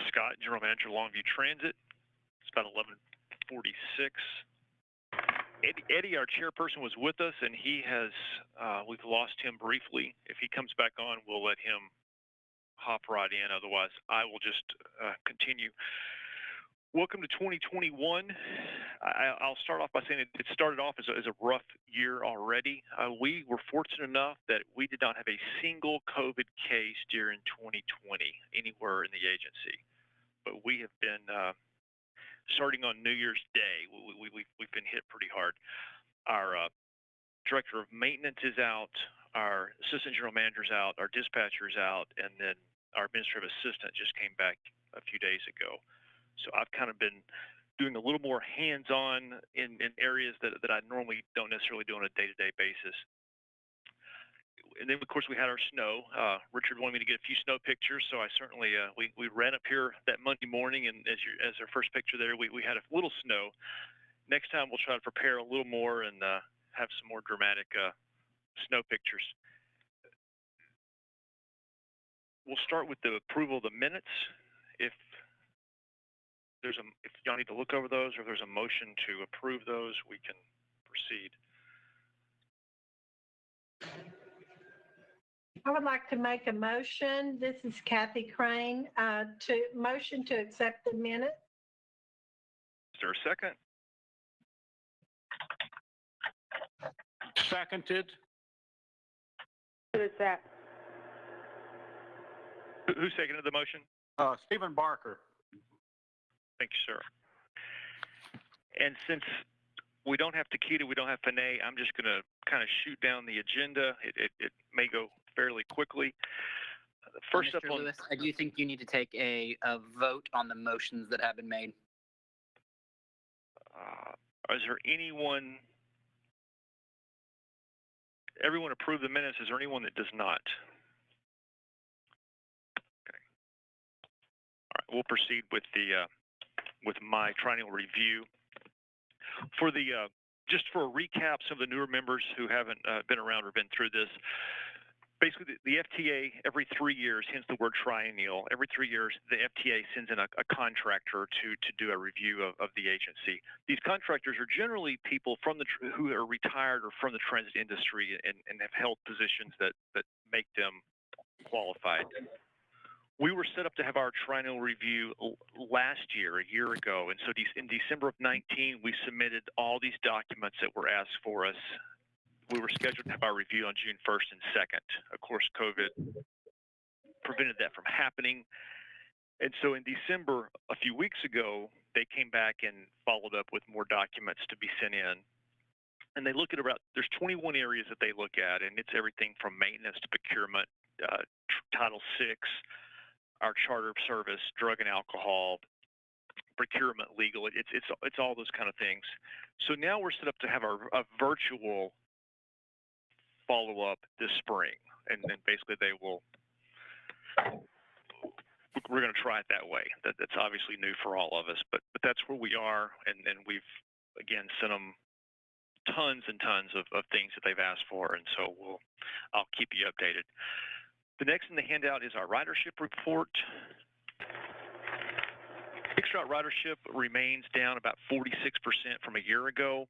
Scott, General Manager, Longview Transit. It's about 11:46. Eddie, our chairperson, was with us, and he has, we've lost him briefly. If he comes back on, we'll let him hop right in. Otherwise, I will just continue. Welcome to 2021. I'll start off by saying it started off as a rough year already. We were fortunate enough that we did not have a single COVID case during 2020 anywhere in the agency. But we have been, starting on New Year's Day, we've been hit pretty hard. Our director of maintenance is out, our assistant general manager is out, our dispatcher is out, and then our administrative assistant just came back a few days ago. So I've kind of been doing a little more hands-on in areas that I normally don't necessarily do on a day-to-day basis. And then, of course, we had our snow. Richard wanted me to get a few snow pictures, so I certainly, we ran up here that Monday morning, and as our first picture there, we had a little snow. Next time we'll try to prepare a little more and have some more dramatic snow pictures. We'll start with the approval of the minutes. If y'all need to look over those, or if there's a motion to approve those, we can proceed. I would like to make a motion. This is Kathy Crane, to motion to accept the minutes. Is there a second? Seconded. Who is that? Who seconded the motion? Stephen Barker. Thank you, sir. And since we don't have Takeda, we don't have Panay, I'm just going to kind of shoot down the agenda. It may go fairly quickly. First up Mr. on... Lewis, I do think you need to take a vote on the motions that have been made. Is there anyone... Everyone approve the minutes. Is there anyone that does not? Okay. All right, we'll proceed with the with my triennial review. For the just for a recap, some of the newer members who haven't been around or been through this. Basically, the FTA every 3 years, hence the word triennial. Every 3 years, the FTA sends in a contractor to do a review of the agency. These contractors are generally people from who are retired or from the transit industry and have held positions that make them qualified. We were set up to have our triennial review last year, a year ago, and so in December of 19, we submitted all these documents that were asked for us. We were scheduled to have our review on June 1st and 2nd. Of course, COVID prevented that from happening. And so in December, a few weeks ago, they came back and followed up with more documents to be sent in. And they look at there's 21 areas that they look at, and it's everything from maintenance to procurement, Title VI, our charter service, drug and alcohol, procurement, legal. It's all those kind of things. So now we're set up to have a virtual follow-up this spring, and then basically we're going to try it that way. That's obviously new for all of us, but that's where we are, and we've again sent them tons and tons of things that they've asked for, and so I'll keep you updated. The next in the handout is our ridership report. Fixed route ridership remains down about 46% from a year ago.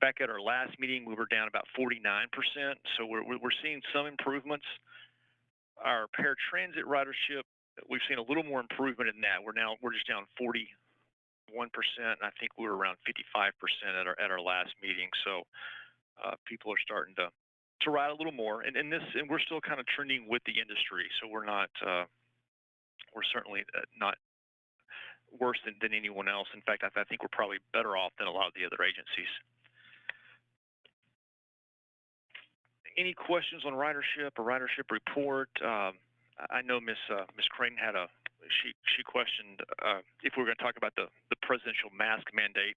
Back at our last meeting, we were down about 49%, so we're seeing some improvements. Our paratransit ridership, we've seen a little more improvement in that. We're just down 41%, and I think we were around 55% at our last meeting. So people are starting to ride a little more, and we're still kind of trending with the industry. So we're certainly not worse than anyone else. In fact, I think we're probably better off than a lot of the other agencies. Any questions on ridership or ridership report? I know Miss Crane had she questioned if we were going to talk about the presidential mask mandate,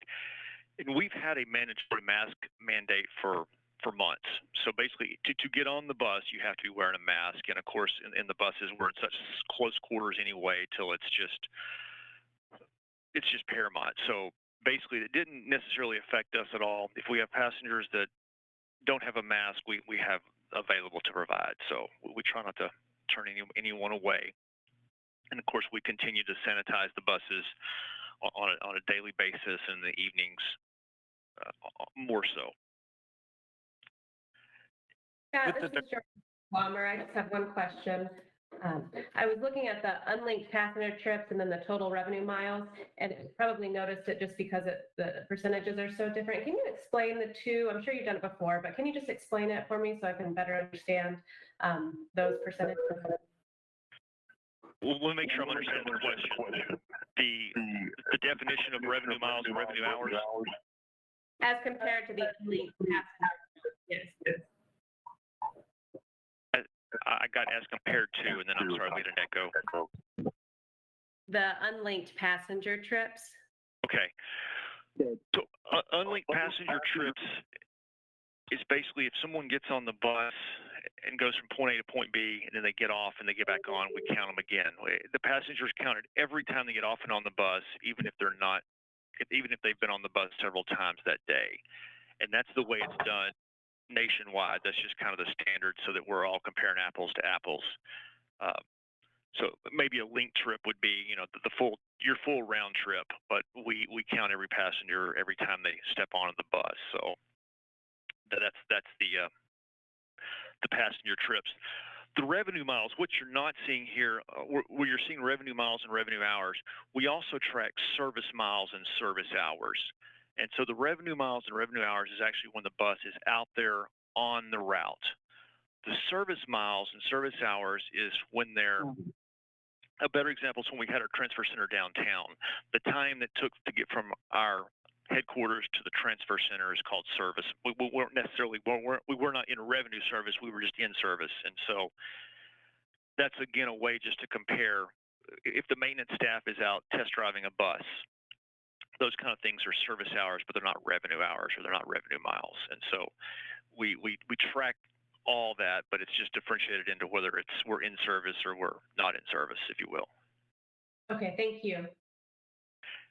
and we've had a mandatory mask mandate for months. So basically, to get on the bus, you have to be wearing a mask, and of course, in the buses we're in such close quarters anyway, till it's just paramount. So basically, it didn't necessarily affect us at all. If we have passengers that don't have a mask, we have available to provide. So we try not to turn anyone away. And of course, we continue to sanitize the buses on a daily basis, and in the evenings more so. Yeah, With this the- is George Palmer. I just have one question. I was looking at the unlinked passenger trips and then the total revenue miles, and you probably noticed it just because the percentages are so different. Can you explain the two? I'm sure you've done it before, but can you just explain it for me so I can better understand those percentages? Well, let me make sure I'm understanding the question. The definition of revenue miles and revenue hours. As compared to the unlinked passenger. Yes. I got as compared to, and then I'm sorry, we had an echo. The unlinked passenger trips. Okay. So unlinked passenger trips is basically if someone gets on the bus and goes from point A to point B, and then they get off and they get back on, we count them again. The passengers counted every time they get off and on the bus, even if they've been on the bus several times that day. And that's the way it's done nationwide. That's just kind of the standard, so that we're all comparing apples to apples. So maybe a link trip would be, your full round trip, but we count every passenger every time they step onto the bus. So that's the passenger trips. The revenue miles, what you're not seeing here, where you're seeing revenue miles and revenue hours, we also track service miles and service hours. And so the revenue miles and revenue hours is actually when the bus is out there on the route. The service miles and service hours is when they're, a better example is when we had our transfer center downtown. The time that took to get from our headquarters to the transfer center is called service. We weren't necessarily, we were not in revenue service, we were just in service. And so that's, again, a way just to compare. If the maintenance staff is out test driving a bus, those kind of things are service hours, but they're not revenue hours, or they're not revenue miles. And so we track all that, but it's just differentiated into whether we're in service or we're not in service, if you will. Okay, thank you.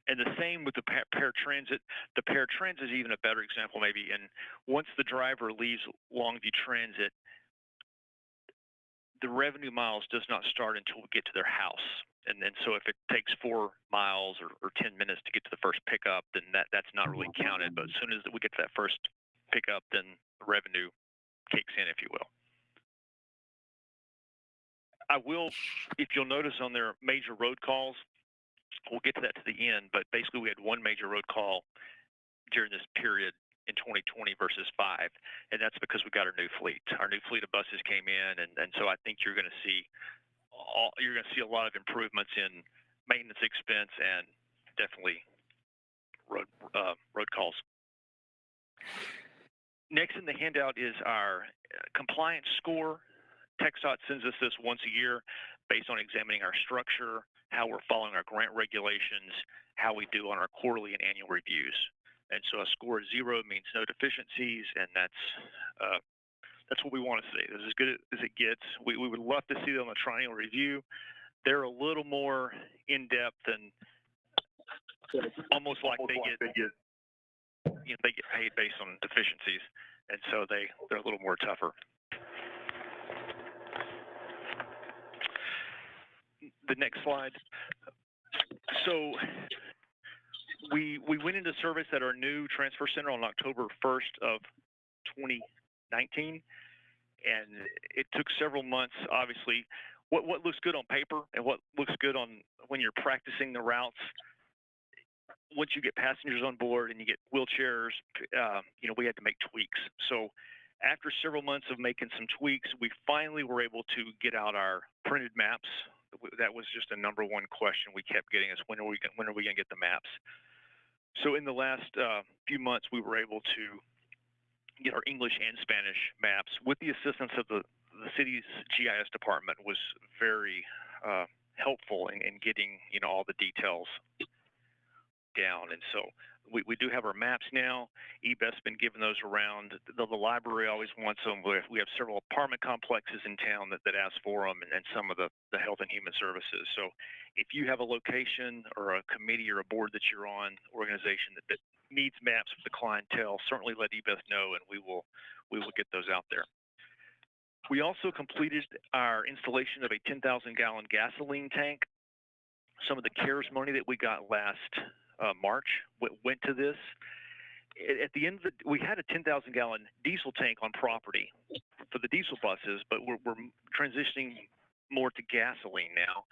And the same with the paratransit. The paratransit is even a better example, maybe. And once the driver leaves Longview Transit, the revenue miles does not start until we get to their house. And so if it takes 4 miles or 10 minutes to get to the first pickup, then that's not really counted. But as soon as we get to that first pickup, then the revenue kicks in, if you will. I will, if you'll notice on their major road calls, we'll get to that to the end, but basically we had one major road call during this period in 2020 versus 5, and that's because we got our new fleet. Our new fleet of buses came in, and so I think you're going to see a lot of improvements in maintenance expense and definitely road calls. Next in the handout is our compliance score. TxDOT sends us this once a year based on examining our structure, how we're following our grant regulations, how we do on our quarterly and annual reviews. And so a score of 0 means no deficiencies, and that's what we want to see. This is as good as it gets. We would love to see them on the triennial review. They're a little more in-depth, and almost like they get paid based on deficiencies, and so they're a little more tougher. The next slide. So we went into service at our new transfer center on October 1st of 2019, and it took several months. Obviously, what looks good on paper and what looks good on when you're practicing the routes, once you get passengers on board and you get wheelchairs, we had to make tweaks. So after several months of making some tweaks, we finally were able to get out our printed maps. That was just a number one question we kept getting, is when are we going to get the maps? So in the last few months, we were able to get our English and Spanish maps with the assistance of the city's GIS department. Was very helpful in getting all the details down. And so we do have our maps now. EBES's been giving those around. The library always wants them. We have several apartment complexes in town that ask for them, and some of the health and human services. So if you have a location or a committee or a board that you're on, organization that needs maps for the clientele, certainly let EBES know, and we will get those out there. We also completed our installation of a 10,000-gallon gasoline tank some of the CARES money that we got last March went to this. At the end of we had a 10,000-gallon diesel tank on property for the diesel buses, but we're transitioning more to gasoline now.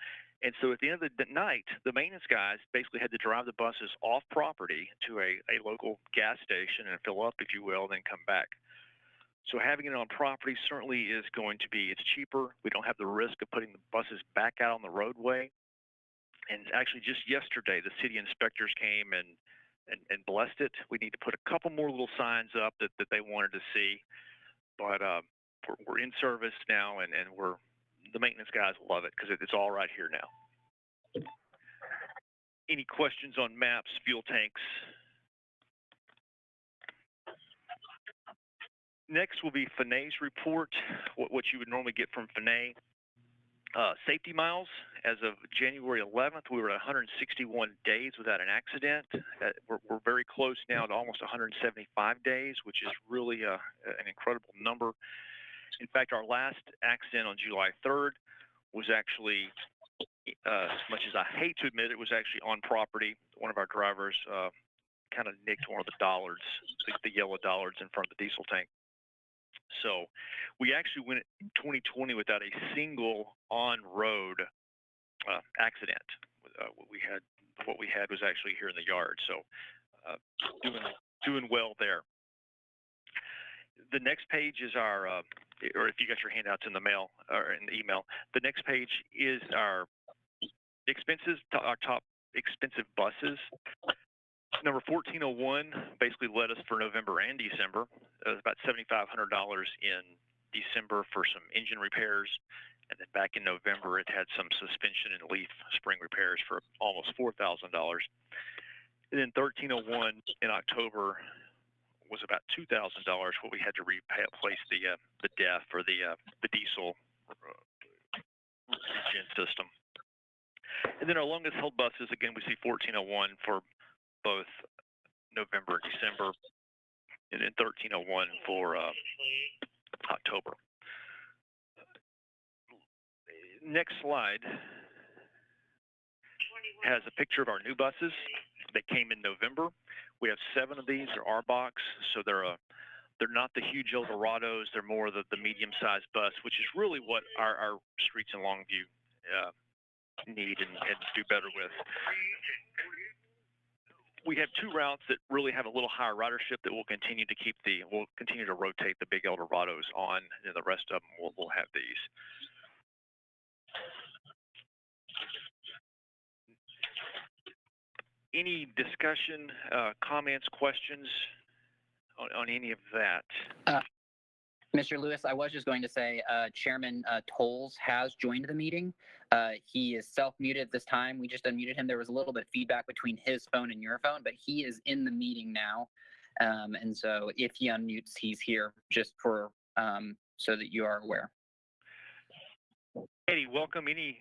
And so at the end of the night, the maintenance guys basically had to drive the buses off property to a local gas station and fill up, if you will, then come back. So having it on property certainly is going to be, it's cheaper. We don't have the risk of putting the buses back out on the roadway. And actually just yesterday, the city inspectors came and blessed it. We need to put a couple more little signs up that they wanted to see. But we're in service now, and the maintenance guys love it because it's all right here now. Any questions on maps, fuel tanks? Next will be Finay's report, what you would normally get from Finay. Safety miles, as of January 11th, we were at 161 days without an accident. We're very close now to almost 175 days, which is really an incredible number. In fact, our last accident on July 3rd was actually, as much as I hate to admit it, was actually on property. One of our drivers kind of nicked one of the dollards, the yellow dollards in front of the diesel tank. So we actually went in 2020 without a single on-road accident. What we had was actually here in the yard. So doing well there. The next page is our, or if you got your handouts in the mail or in the email, the next page is our expenses, our top expensive buses. Number 1401 basically led us for November and December. It was about $7,500 in December for some engine repairs. And then back in November, it had some suspension and leaf spring repairs for almost $4,000. And then 1301 in October was about $2,000, where we had to replace the DEF or the diesel regen system. And then our longest held buses, again, we see 1401 for both November and December, and then 1301 for October. Next slide has a picture of our new buses that came in November. We have 7 of these. They're R-Box, so they're not the huge Eldorados. They're more the medium-sized bus, which is really what our streets in Longview need and do better with. We have 2 routes that really have a little higher ridership that we'll continue to rotate the big Eldorados on, and the rest of them will have these. Any discussion, comments, questions on any of that? Mr. Lewis, I was just going to say, Chairman Tolles has joined the meeting. He is self-muted this time. We just unmuted him. There was a little bit of feedback between his phone and your phone, but he is in the meeting now. And so if he unmutes, he's here, just for so that you are aware. Eddie, welcome. Any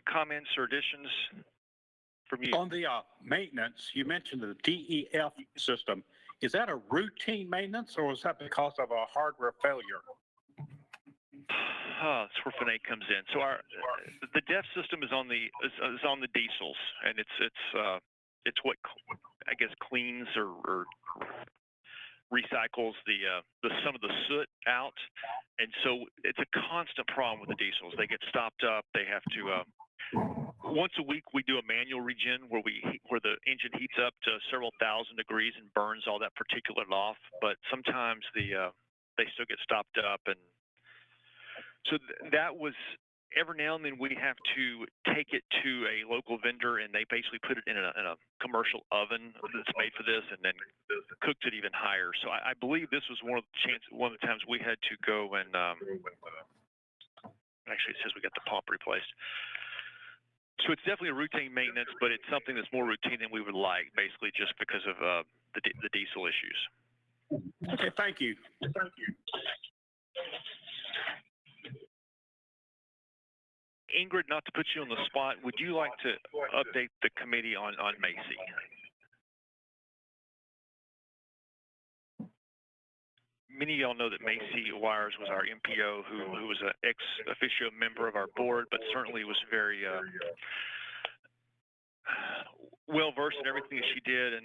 comments or additions from you? On the maintenance, you mentioned the DEF system. Is that a routine maintenance, or is that because of a hardware failure? That's where Finay comes in. So the DEF system is on the diesels, and it's what I guess cleans or recycles some of the soot out, and so it's a constant problem with the diesels. They get stopped up. They have to once a week we do a manual regen where the engine heats up to several thousand degrees and burns all that particulate off. But sometimes they still get stopped up, and so that was every now and then we have to take it to a local vendor, and they basically put it in a commercial oven that's made for this, and then cooked it even higher. So I believe this was one of the times we had to go and actually it says we got the pump replaced. So it's definitely a routine maintenance, but it's something that's more routine than we would like, basically just because of the diesel issues. Okay, thank you. Ingrid, not to put you on the spot, would you like to update the committee on Macy? Many of y'all know that Macy Wires was our MPO, who was an ex officio member of our board, but certainly was very well versed in everything that she did and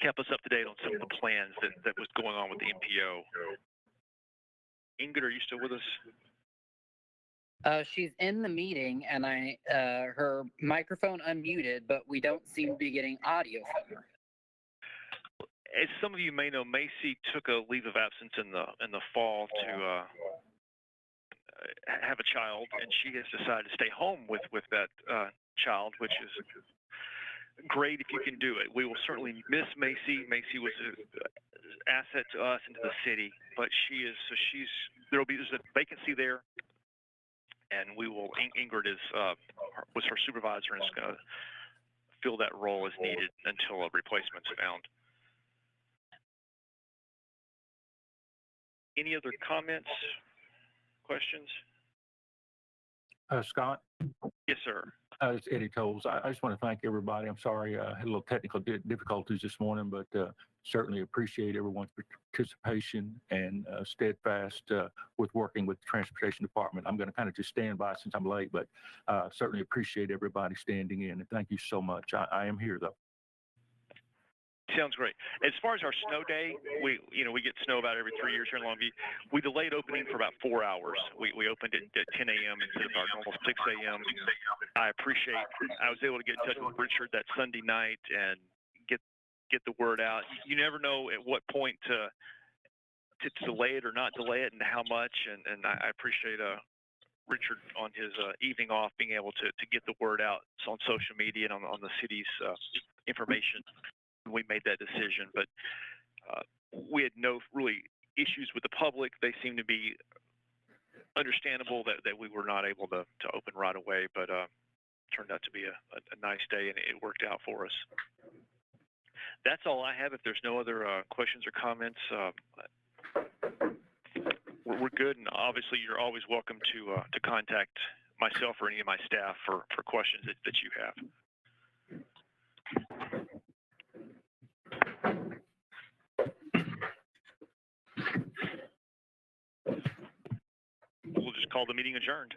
kept us up to date on some of the plans that was going on with the MPO. Ingrid, are you still with us? She's in the meeting, and her microphone unmuted, but we don't seem to be getting audio from her. As some of you may know, Macy took a leave of absence in the fall to have a child, and she has decided to stay home with that child, which is great if you can do it. We will certainly miss Macy. Macy was an asset to us and to the city, but there's a vacancy there, and we will. Ingrid was her supervisor and is going to fill that role as needed until a replacement's found. Any other comments, questions? Scott, Yes, sir. it's Eddie Tolles. I just want to thank everybody. I'm sorry I had a little technical difficulties this morning, but certainly appreciate everyone's participation and steadfast with working with the Transportation Department. I'm going to kind of just stand by since I'm late, but certainly appreciate everybody standing in. And thank you so much. I am here, though. Sounds great. As far as our snow day, we get snow about every 3 years here in Longview. We delayed opening for about 4 hours. We opened it at 10 a.m. instead of our normal 6 a.m. I was able to get in touch with Richard that Sunday night and get the word out. You never know at what point to delay it or not delay it and how much. And I appreciate Richard on his evening off being able to get the word out on social media and on the city's information. We made that decision, but we had no really issues with the public. They seemed to be understandable that we were not able to open right away, but turned out to be a nice day and it worked out for us. That's all I have. If there's no other questions or comments, we're good. And obviously you're always welcome to contact myself or any of my staff for questions that you have. We'll just call the meeting adjourned.